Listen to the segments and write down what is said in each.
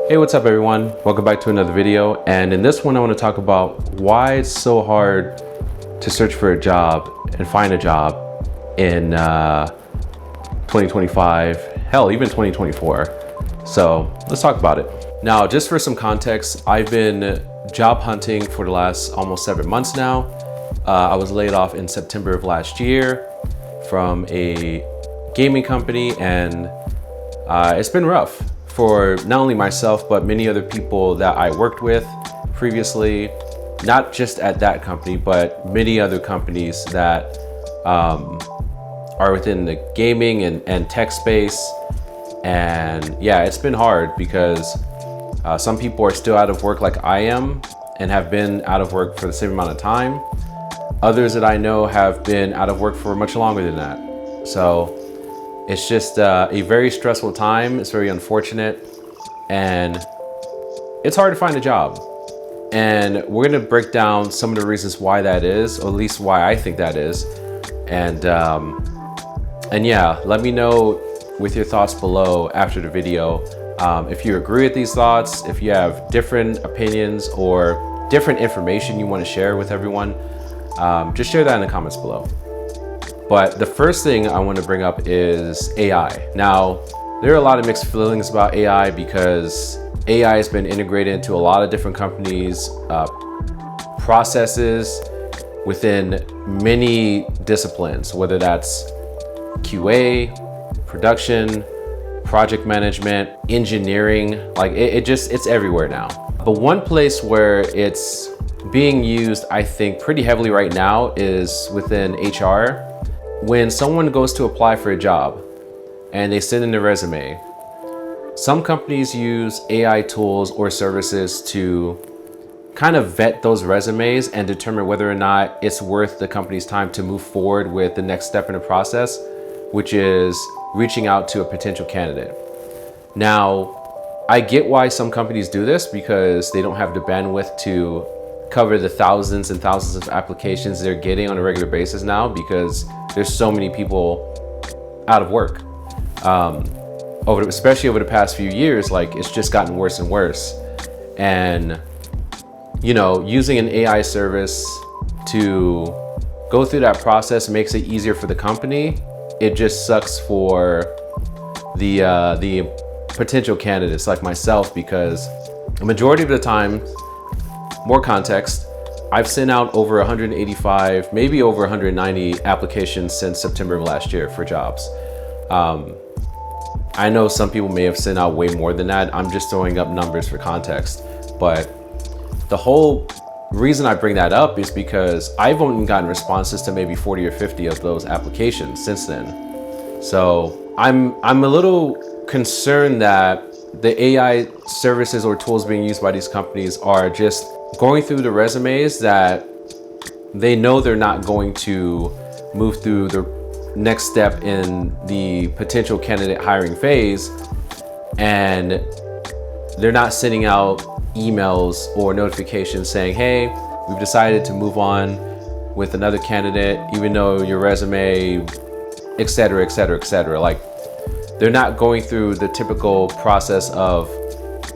Hey, what's up everyone? Welcome back to another video. And in this one, I want to talk about why it's so hard to search for a job and find a job in 2025, hell, even 2024. So let's talk about it. Now, just for some context, I've been job hunting for the last almost 7 months now. I was laid off in September of last year from a gaming company, and it's been rough for not only myself, but many other people that I worked with previously, not just at that company, but many other companies that are within the gaming and tech space. And yeah, it's been hard because some people are still out of work like I am and have been out of work for the same amount of time. Others that I know have been out of work for much longer than that. So it's just a very stressful time. It's very unfortunate, and it's hard to find a job. And we're gonna break down some of the reasons why that is, or at least why I think that is. And yeah, let me know with your thoughts below after the video. If you agree with these thoughts, if you have different opinions or different information you want to share with everyone, just share that in the comments below. But the first thing I want to bring up is AI. Now, there are a lot of mixed feelings about AI because AI has been integrated into a lot of different companies' processes within many disciplines, whether that's QA, production, project management, engineering, like it's everywhere now. But one place where it's being used, I think, pretty heavily right now is within HR. When someone goes to apply for a job and they send in their resume, some companies use AI tools or services to kind of vet those resumes and determine whether or not it's worth the company's time to move forward with the next step in the process, which is reaching out to a potential candidate. Now, I get why some companies do this because they don't have the bandwidth to cover the thousands and thousands of applications they're getting on a regular basis now, because there's so many people out of work. Especially over the past few years, like it's just gotten worse and worse. And you know, using an AI service to go through that process makes it easier for the company. It just sucks for the potential candidates like myself, because the majority of the time, more context, I've sent out over 185, maybe over 190 applications since September of last year for jobs. I know some people may have sent out way more than that. I'm just throwing up numbers for context. But the whole reason I bring that up is because I've only gotten responses to maybe 40 or 50 of those applications since then. So I'm a little concerned that the AI services or tools being used by these companies are just going through the resumes that they know they're not going to move through the next step in the potential candidate hiring phase, and they're not sending out emails or notifications saying, hey, we've decided to move on with another candidate, even though your resume, etc., etc., etc. Like, they're not going through the typical process of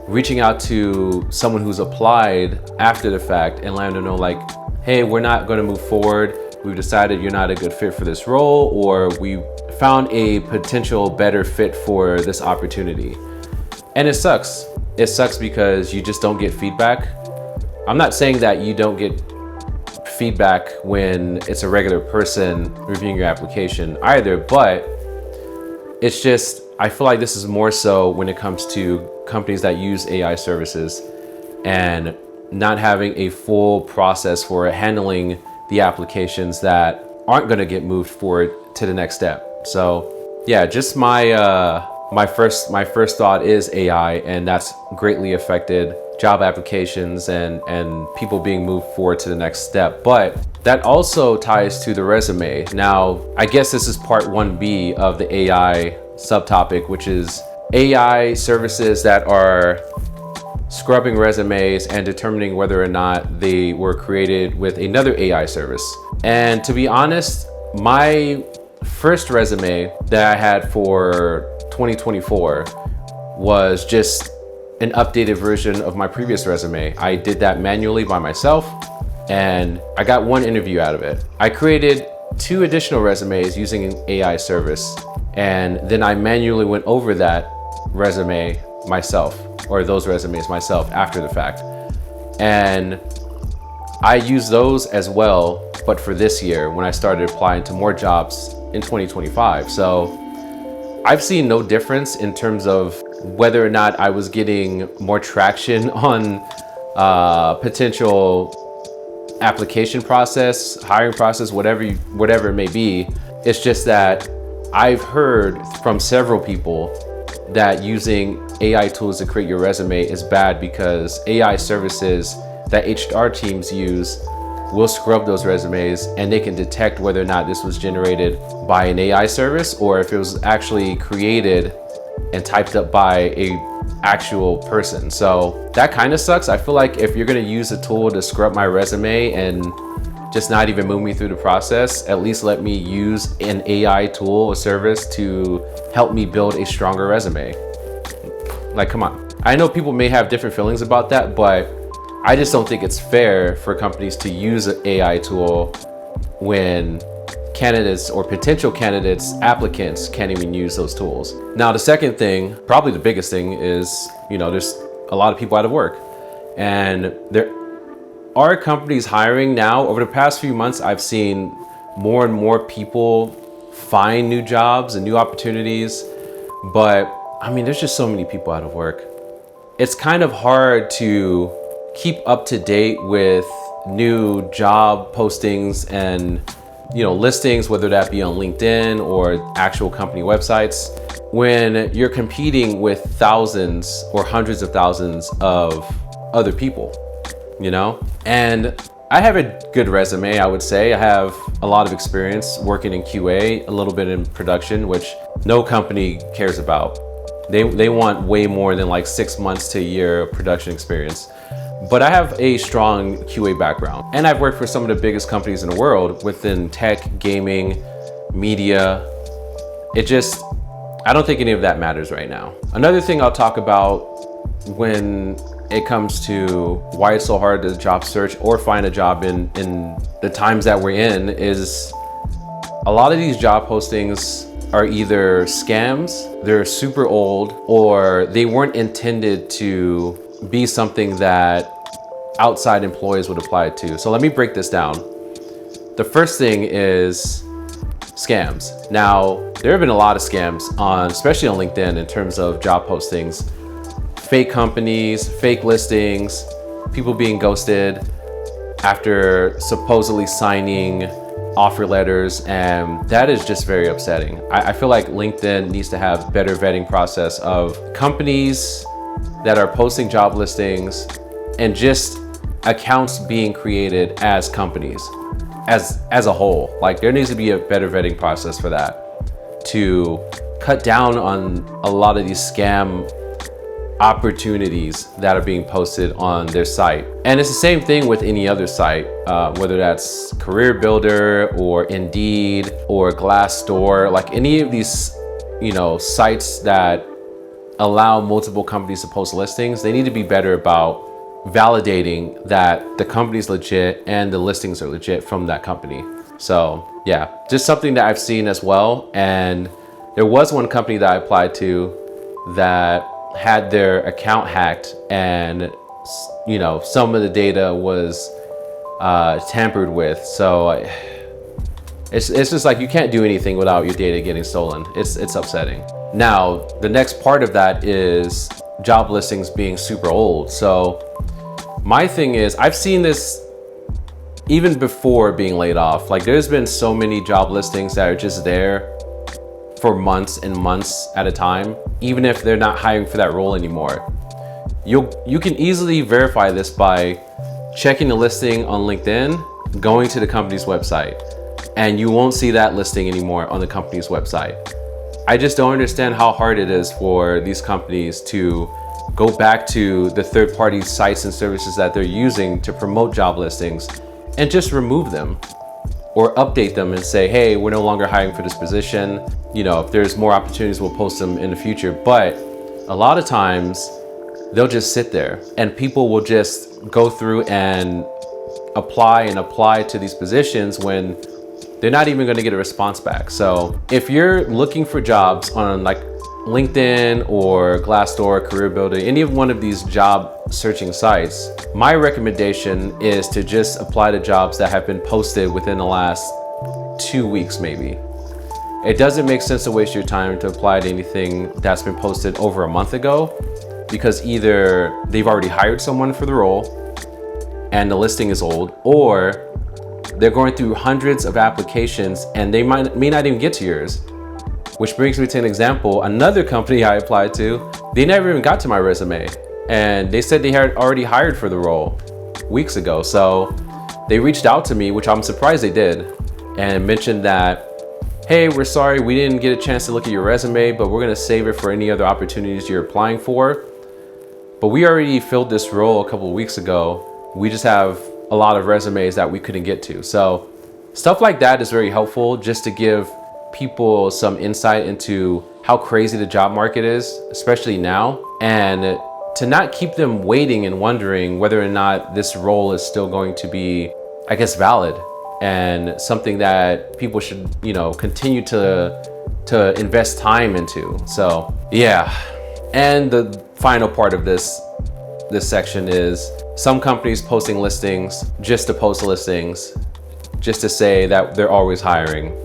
reaching out to someone who's applied after the fact and letting them know, like, hey, we're not going to move forward. We've decided you're not a good fit for this role, or we found a potential better fit for this opportunity. And it sucks. It sucks because you just don't get feedback. I'm not saying that you don't get feedback when it's a regular person reviewing your application either, but it's just, I feel like this is more so when it comes to companies that use AI services and not having a full process for handling the applications that aren't going to get moved forward to the next step. So yeah, just my first thought is AI, and that's greatly affected job applications and people being moved forward to the next step. But that also ties to the resume. Now, I guess this is part 1B of the AI subtopic, which is AI services that are scrubbing resumes and determining whether or not they were created with another AI service. And to be honest, my first resume that I had for 2024 was just an updated version of my previous resume. I did that manually by myself, and I got one interview out of it. I created 2 additional resumes using an AI service, and then I manually went over that resume myself, or those resumes myself after the fact. And I use those as well, but for this year when I started applying to more jobs in 2025. So I've seen no difference in terms of whether or not I was getting more traction on potential application process, hiring process, whatever it may be. It's just that I've heard from several people that using AI tools to create your resume is bad because AI services that HR teams use will scrub those resumes, and they can detect whether or not this was generated by an AI service or if it was actually created and typed up by a actual person. So that kind of sucks. I feel like if you're gonna use a tool to scrub my resume and just not even move me through the process, at least let me use an AI tool or service to help me build a stronger resume. Like, come on. I know people may have different feelings about that, but I just don't think it's fair for companies to use an AI tool when candidates or potential candidates, applicants can't even use those tools. Now, the second thing, probably the biggest thing is, there's a lot of people out of work, and there are companies hiring now. Over the past few months, I've seen more and more people find new jobs and new opportunities, but there's just so many people out of work. It's kind of hard to keep up to date with new job postings and listings, whether that be on LinkedIn or actual company websites, when you're competing with thousands or hundreds of thousands of other people, And I have a good resume, I would say. I have a lot of experience working in QA, a little bit in production, which no company cares about. They want way more than like 6 months to a year of production experience. But I have a strong QA background, and I've worked for some of the biggest companies in the world within tech, gaming, media. I don't think any of that matters right now. Another thing I'll talk about when it comes to why it's so hard to job search or find a job in the times that we're in is a lot of these job postings are either scams, they're super old, or they weren't intended to be something that outside employees would apply it to. So let me break this down. The first thing is scams. Now, there have been a lot of scams especially on LinkedIn in terms of job postings. Fake companies, fake listings, people being ghosted after supposedly signing offer letters, and that is just very upsetting. I feel like LinkedIn needs to have better vetting process of companies that are posting job listings and just accounts being created as companies as a whole. Like, there needs to be a better vetting process for that to cut down on a lot of these scam opportunities that are being posted on their site. And it's the same thing with any other site, whether that's Career Builder or Indeed or Glassdoor, like any of these, sites that allow multiple companies to post listings. They need to be better about validating that the company's legit and the listings are legit from that company. So yeah, just something that I've seen as well. And there was one company that I applied to that had their account hacked, and some of the data was tampered with. So it's just like, you can't do anything without your data getting stolen. It's upsetting. Now, the next part of that is job listings being super old. So my thing is, I've seen this even before being laid off. Like, there's been so many job listings that are just there for months and months at a time, even if they're not hiring for that role anymore. You can easily verify this by checking the listing on LinkedIn, going to the company's website, and you won't see that listing anymore on the company's website. I just don't understand how hard it is for these companies to go back to the third-party sites and services that they're using to promote job listings and just remove them or update them and say, hey, we're no longer hiring for this position. If there's more opportunities, we'll post them in the future. But a lot of times they'll just sit there and people will just go through and apply to these positions when they're not even going to get a response back. So if you're looking for jobs on like LinkedIn or Glassdoor, CareerBuilder, any of one of these job searching sites, my recommendation is to just apply to jobs that have been posted within the last 2 weeks maybe. It doesn't make sense to waste your time to apply to anything that's been posted over a month ago, because either they've already hired someone for the role and the listing is old, or they're going through hundreds of applications and they may not even get to yours. Which brings me to an example. Another company I applied to, they never even got to my resume, and they said they had already hired for the role weeks ago. So they reached out to me, which I'm surprised they did, and mentioned that, hey, we're sorry, we didn't get a chance to look at your resume, but we're gonna save it for any other opportunities you're applying for. But we already filled this role a couple of weeks ago. We just have a lot of resumes that we couldn't get to. So stuff like that is very helpful, just to give people some insight into how crazy the job market is, especially now, and to not keep them waiting and wondering whether or not this role is still going to be, I guess, valid and something that people should, continue to invest time into. So yeah. And the final part of this section is some companies posting listings just to post listings, just to say that they're always hiring.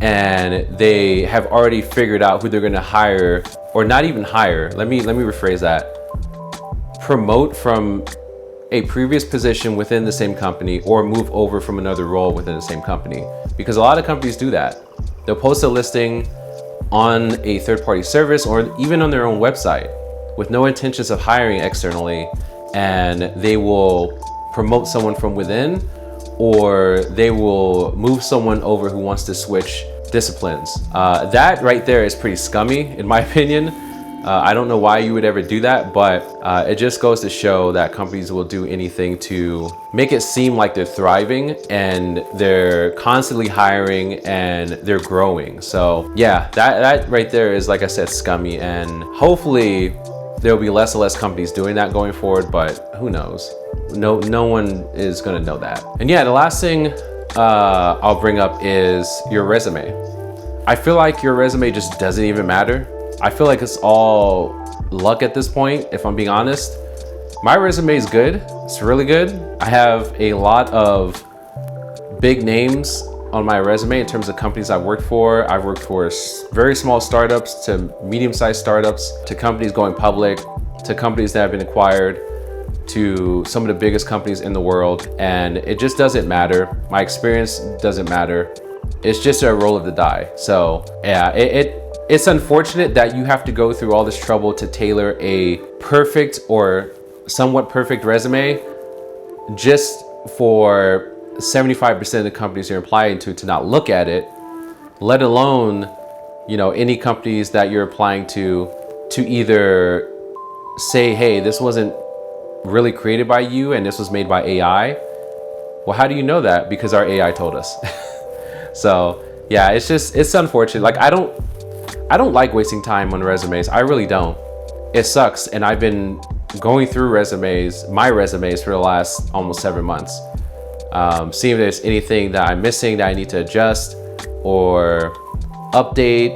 And they have already figured out who they're gonna hire, or not even hire. Let me rephrase that. Promote from a previous position within the same company, or move over from another role within the same company. Because a lot of companies do that. They'll post a listing on a third-party service or even on their own website with no intentions of hiring externally, and they will promote someone from within, or they will move someone over who wants to switch disciplines. That right there is pretty scummy, in my opinion. I don't know why you would ever do that, but it just goes to show that companies will do anything to make it seem like they're thriving and they're constantly hiring and they're growing. So yeah, that right there is, like I said, scummy, and hopefully there'll be less and less companies doing that going forward, but who knows? No one is gonna know that. And yeah, the last thing I'll bring up is your resume. I feel like your resume just doesn't even matter. I feel like it's all luck at this point, if I'm being honest. My resume is good, it's really good. I have a lot of big names on my resume in terms of companies I've worked for. I've worked for very small startups to medium-sized startups, to companies going public, to companies that have been acquired, to some of the biggest companies in the world. And it just doesn't matter. My experience doesn't matter. It's just a roll of the die. So yeah, it's unfortunate that you have to go through all this trouble to tailor a perfect or somewhat perfect resume just for 75% of the companies you're applying to not look at it, let alone, any companies that you're applying to either say, hey, this wasn't really created by you and this was made by AI. Well, how do you know that? Because our AI told us. So yeah, it's unfortunate. Like, I don't like wasting time on resumes. I really don't. It sucks. And I've been going through my resumes for the last almost 7 months. Seeing if there's anything that I'm missing that I need to adjust or update.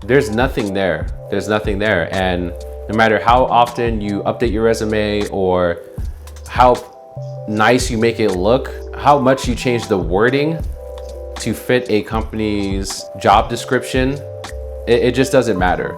There's nothing there. There's nothing there. And no matter how often you update your resume or how nice you make it look, how much you change the wording to fit a company's job description, it just doesn't matter.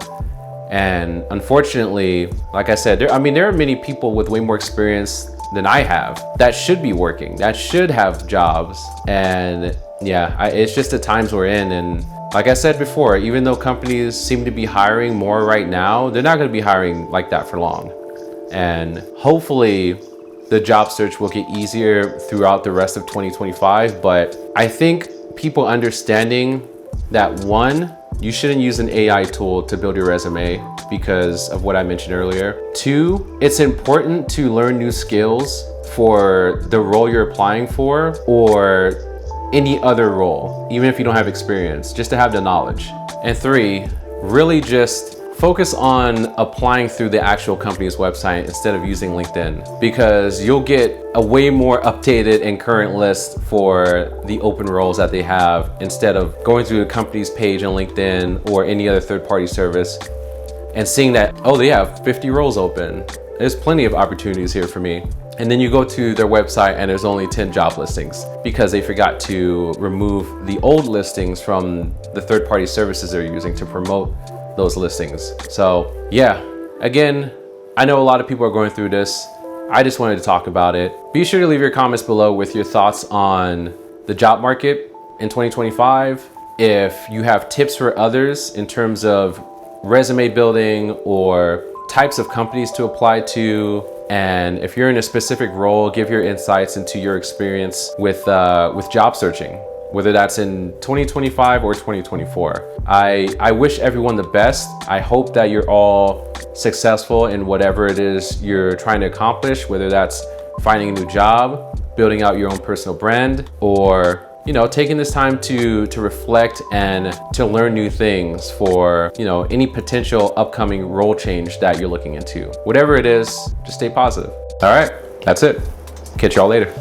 And unfortunately, like I said, there are many people with way more experience than I have that should be working, that should have jobs. And yeah, it's just the times we're in. And like I said before, even though companies seem to be hiring more right now, they're not going to be hiring like that for long. And hopefully the job search will get easier throughout the rest of 2025. But I think people understanding that, one, you shouldn't use an AI tool to build your resume because of what I mentioned earlier. Two, it's important to learn new skills for the role you're applying for or any other role, even if you don't have experience, just to have the knowledge. And three, really just focus on applying through the actual company's website instead of using LinkedIn, because you'll get a way more updated and current list for the open roles that they have instead of going through the company's page on LinkedIn or any other third-party service and seeing that, oh, they have 50 roles open. There's plenty of opportunities here for me. And then you go to their website and there's only 10 job listings because they forgot to remove the old listings from the third-party services they're using to promote those listings. So yeah, again, I know a lot of people are going through this. I just wanted to talk about it. Be sure to leave your comments below with your thoughts on the job market in 2025. If you have tips for others in terms of resume building or types of companies to apply to, and if you're in a specific role, give your insights into your experience with job searching, whether that's in 2025 or 2024. I wish everyone the best. I hope that you're all successful in whatever it is you're trying to accomplish, whether that's finding a new job, building out your own personal brand, or taking this time to reflect and to learn new things for any potential upcoming role change that you're looking into. Whatever it is, just stay positive. All right, that's it. Catch y'all later.